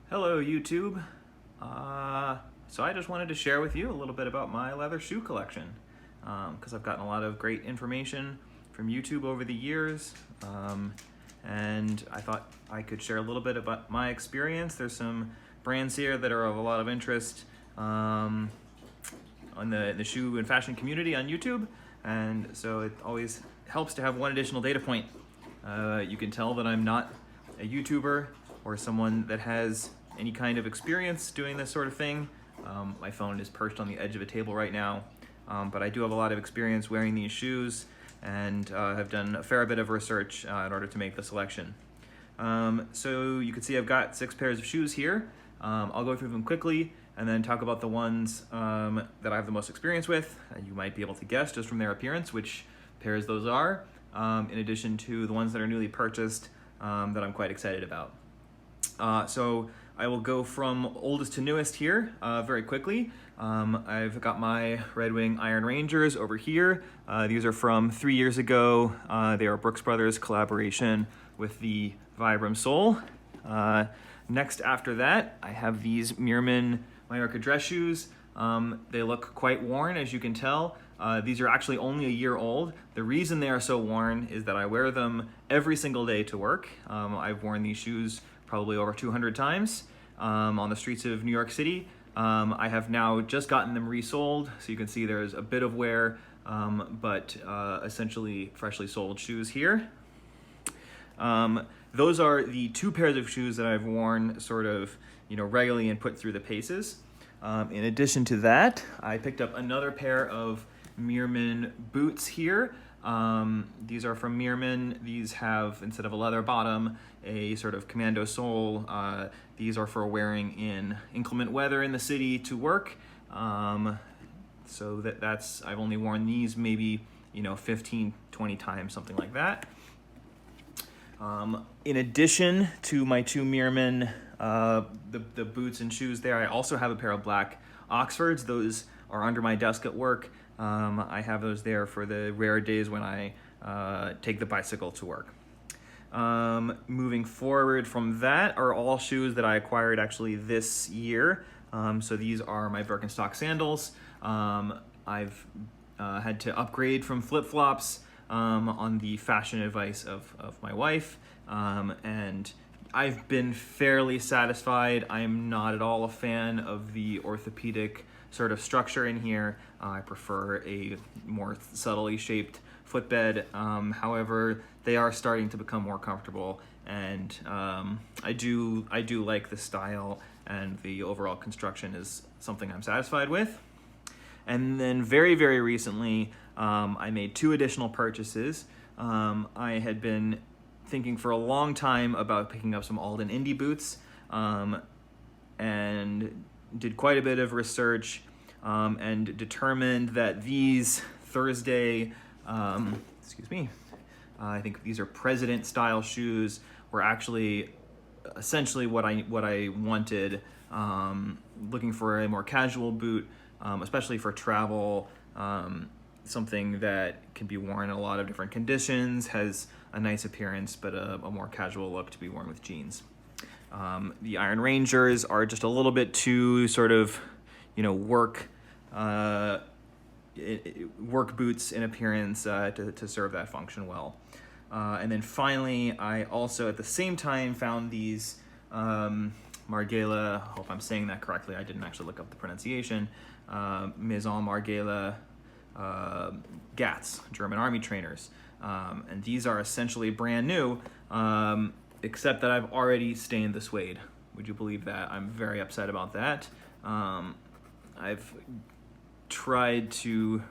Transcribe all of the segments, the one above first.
Hello YouTube. So I just wanted to share with you a little bit about my leather shoe collection because I've gotten a lot of great information from YouTube over the years, and I thought I could share a little bit about my experience. There's some brands here that are of a lot of interest on the shoe and fashion community on YouTube, and so it always helps to have one additional data point. You can tell that I'm not a YouTuber or someone that has any kind of experience doing this sort of thing. My phone is perched on the edge of a table right now, but I do have a lot of experience wearing these shoes and have done a fair bit of research in order to make the selection. So you can see I've got 6 pairs of shoes here. I'll go through them quickly and then talk about the ones that I have the most experience with. You might be able to guess just from their appearance which pairs those are, in addition to the ones that are newly purchased that I'm quite excited about. So I will go from oldest to newest here very quickly. I've got my Red Wing Iron Rangers over here. These are from 3 years ago. They are Brooks Brothers collaboration with the Vibram sole. Next after that, I have these Meermin Mallorca dress shoes. They look quite worn, as you can tell. These are actually only a year old. The reason they are so worn is that I wear them every single day to work. I've worn these shoes probably over 200 times on the streets of New York City. I have now just gotten them resoled, so you can see there's a bit of wear, but essentially freshly soled shoes here. Those are the 2 pairs of shoes that I've worn sort of, regularly and put through the paces. In addition to that, I picked up another pair of Meermin boots here. These are from Meermin. These have, instead of a leather bottom, a sort of commando sole. These are for wearing in inclement weather in the city to work. So that's, I've only worn these maybe, 15, 20 times, something like that. In addition to my 2 Meermin, the boots and shoes there, I also have a pair of black Oxfords. Those are under my desk at work. I have those there for the rare days when I take the bicycle to work. Moving forward from that are all shoes that I acquired actually this year. So these are my Birkenstock Sandals. I've had to upgrade from flip-flops on the fashion advice of my wife, and I've been fairly satisfied. I am not at all a fan of the orthopedic sort of structure in here. I prefer a more subtly shaped footbed. However, they are starting to become more comfortable, and I do like the style, and the overall construction is something I'm satisfied with. And then very, very recently, I made 2 additional purchases. I had been thinking for a long time about picking up some Alden Indie boots, and did quite a bit of research, and determined that these Thursday, I think these are President style shoes, were actually essentially what I wanted. Looking for a more casual boot, especially for travel, something that can be worn in a lot of different conditions, has a nice appearance, but a more casual look to be worn with jeans. The Iron Rangers are just a little bit too sort of, work boots in appearance to serve that function well. And then finally, I also at the same time found these Margiela, hope I'm saying that correctly, I didn't actually look up the pronunciation, Maison Margiela Gats, German army trainers. And these are essentially brand new, except that I've already stained the suede. Would you believe that? I'm very upset about that. I've tried to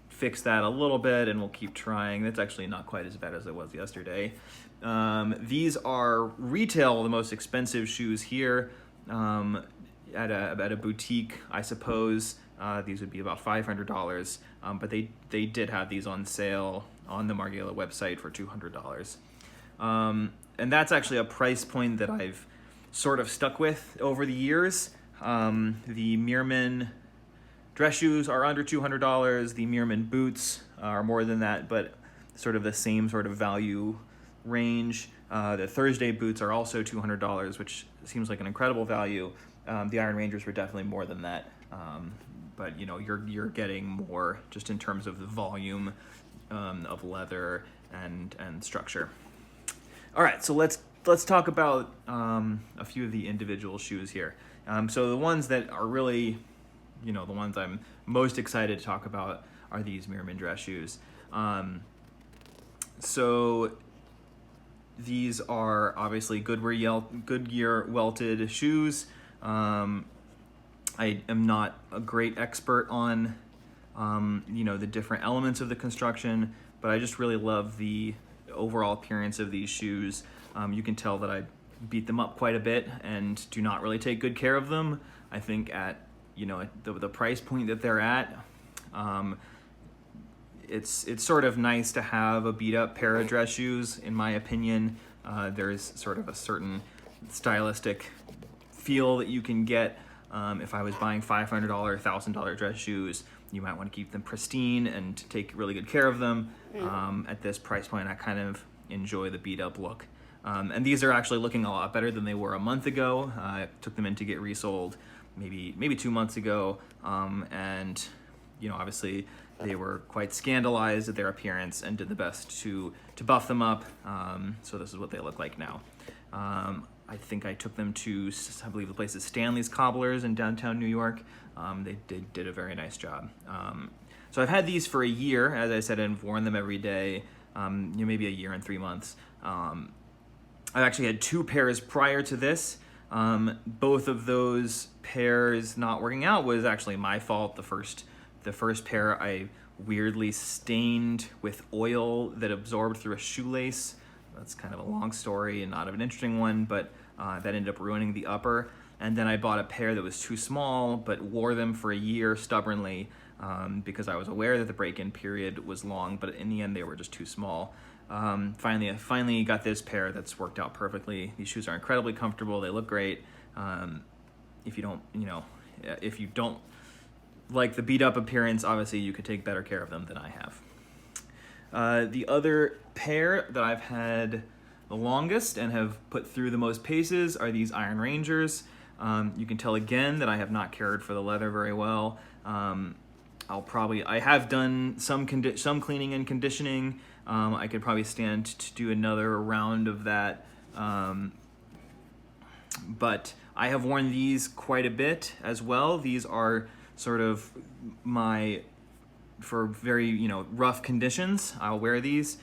fix that a little bit, and we'll keep trying. That's actually not quite as bad as it was yesterday. These are retail the most expensive shoes here, at a boutique, I suppose. These would be about $500, but they did have these on sale on the Margiela website for $200. And that's actually a price point that I've sort of stuck with over the years. The Meermin dress shoes are under $200. The Meermin boots are more than that, but sort of the same sort of value range. The Thursday boots are also $200, which seems like an incredible value. The Iron Rangers were definitely more than that, but you know, you're getting more just in terms of the volume of leather and structure. All right, so let's talk about a few of the individual shoes here. So the ones that are really, you know, the ones I'm most excited to talk about are these Meermin dress shoes. So these are obviously Goodyear welted shoes. I am not a great expert on, you know, the different elements of the construction, but I just really love the overall appearance of these shoes. You can tell that I beat them up quite a bit and do not really take good care of them. I think at, you know, at the price point that they're at, it's sort of nice to have a beat up pair of dress shoes, in my opinion. There's sort of a certain stylistic feel that you can get. If I was buying $500, $1,000 dress shoes, you might want to keep them pristine and take really good care of them. At this price point, I kind of enjoy the beat up look. And these are actually looking a lot better than they were a month ago. I took them in to get resold maybe 2 months ago. And, you know, obviously they were quite scandalized at their appearance and did the best to buff them up. So this is what they look like now. I think I took them to, I believe the place is Stanley's Cobblers in downtown New York. They did a very nice job. So I've had these for a year, as I said, and worn them every day, you know, maybe a year and 3 months. I've actually had 2 pairs prior to this. Both of those pairs not working out was actually my fault. The first pair I weirdly stained with oil that absorbed through a shoelace. That's kind of a long story and not an interesting one, but that ended up ruining the upper. And then I bought a pair that was too small, but wore them for a year stubbornly because I was aware that the break-in period was long, but in the end they were just too small. I finally got this pair that's worked out perfectly. These shoes are incredibly comfortable. They look great. If you don't like the beat-up appearance, obviously you could take better care of them than I have. The other pair that I've had the longest and have put through the most paces are these Iron Rangers. You can tell again that I have not cared for the leather very well. I have done some cleaning and conditioning. I could probably stand to do another round of that. But I have worn these quite a bit as well. These are sort of for very, you know, rough conditions, I'll wear these.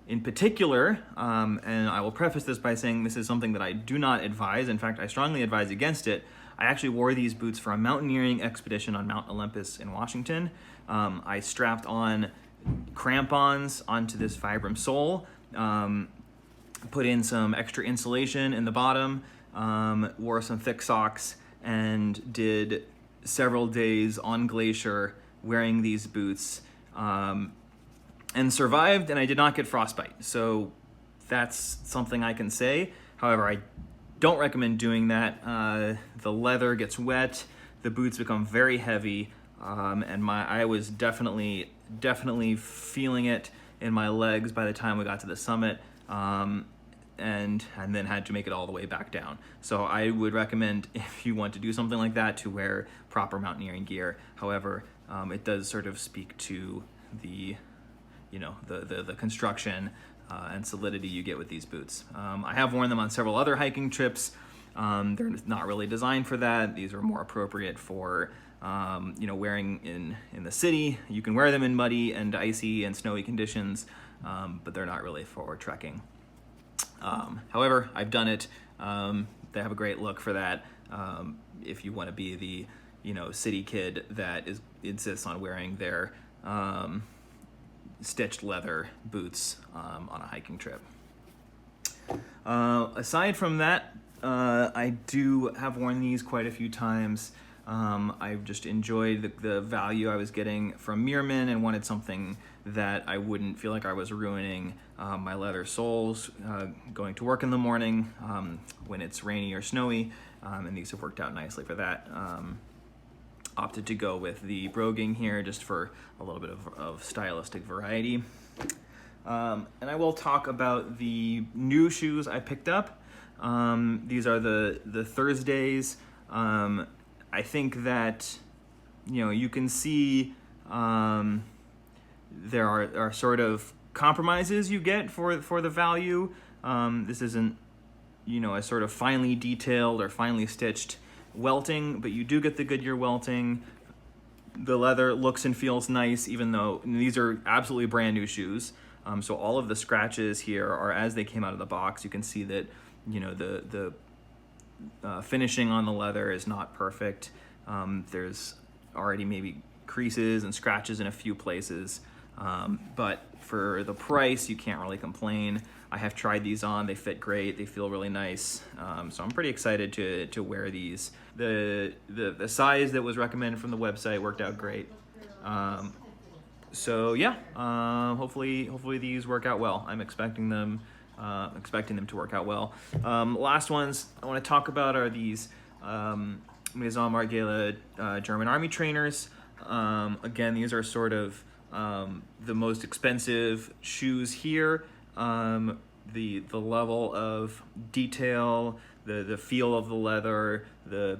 In particular, and I will preface this by saying this is something that I do not advise. In fact, I strongly advise against it. I actually wore these boots for a mountaineering expedition on Mount Olympus in Washington. I strapped on crampons onto this Vibram sole, put in some extra insulation in the bottom, wore some thick socks, and did several days on glacier wearing these boots, and survived, and I did not get frostbite. So that's something I can say. However, I don't recommend doing that. The leather gets wet, the boots become very heavy, and I was definitely feeling it in my legs by the time we got to the summit, and then had to make it all the way back down. So I would recommend, if you want to do something like that, to wear proper mountaineering gear. However, it does sort of speak to the construction and solidity you get with these boots. I have worn them on several other hiking trips. They're not really designed for that. These are more appropriate for wearing in the city. You can wear them in muddy and icy and snowy conditions, but they're not really for trekking. However, I've done it. They have a great look for that. If you want to be the city kid that insists on wearing their stitched leather boots on a hiking trip. Aside from that, I do have worn these quite a few times. I've just enjoyed the value I was getting from Meermin and wanted something that I wouldn't feel like I was ruining my leather soles going to work in the morning when it's rainy or snowy, and these have worked out nicely for that. Opted to go with the broguing here just for a little bit of stylistic variety. And I will talk about the new shoes I picked up. These are the Thursdays. I think that, you can see there are sort of compromises you get for the value. This isn't, a sort of finely detailed or finely stitched welting, but you do get the Goodyear welting. The leather looks and feels nice, even though these are absolutely brand new shoes. So all of the scratches here are as they came out of the box. You can see that, the finishing on the leather is not perfect. There's already maybe creases and scratches in a few places. But for the price, you can't really complain. I have tried these on, they fit great, they feel really nice. So I'm pretty excited to wear these. The size that was recommended from the website worked out great. So yeah, hopefully these work out well. I'm expecting them to work out well. Last ones I want to talk about are these Maison Margiela German Army trainers. Again, these are sort of the most expensive shoes here. The level of detail, the feel of the leather, the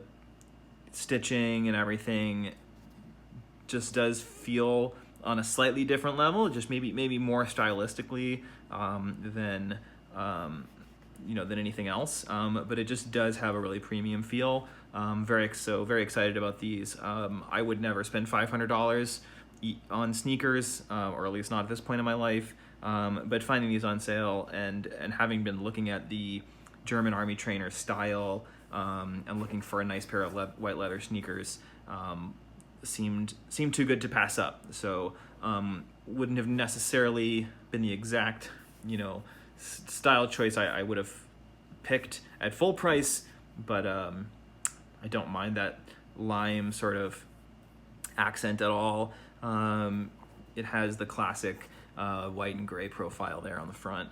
stitching and everything just does feel on a slightly different level, just maybe more stylistically than anything else. But it just does have a really premium feel. Very excited about these. I would never spend $500 on sneakers, or at least not at this point in my life. But finding these on sale and having been looking at the German Army trainer style and looking for a nice pair of white leather sneakers seemed too good to pass up. So wouldn't have necessarily been the exact style choice I would have picked at full price, but I don't mind that lime sort of accent at all. It has the classic white and gray profile there on the front.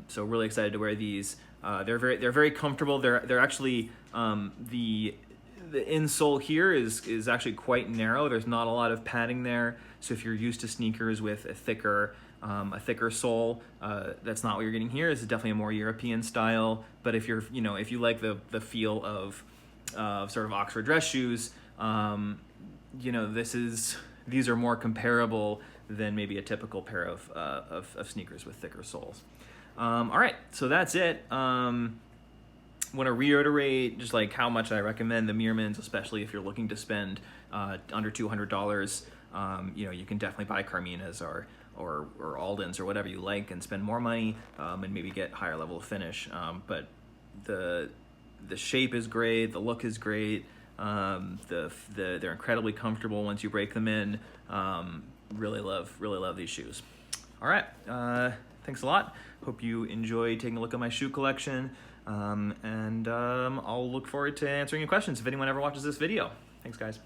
So really excited to wear these. They're very comfortable. They're actually the insole here is actually quite narrow. There's not a lot of padding there. So if you're used to sneakers with a thicker sole, that's not what you're getting here. This is definitely a more European style. But if you're, if you like the feel of sort of Oxford dress shoes, these are more comparable than maybe a typical pair of sneakers with thicker soles. All right, so that's it. Want to reiterate just like how much I recommend the Meermins, especially if you're looking to spend under $200. You can definitely buy Carmina's or Alden's or whatever you like and spend more money and maybe get higher level of finish. But the shape is great, the look is great. They're incredibly comfortable once you break them in. Really love these shoes. All right, thanks a lot. Hope you enjoy taking a look at my shoe collection. And I'll look forward to answering your questions if anyone ever watches this video. Thanks, guys.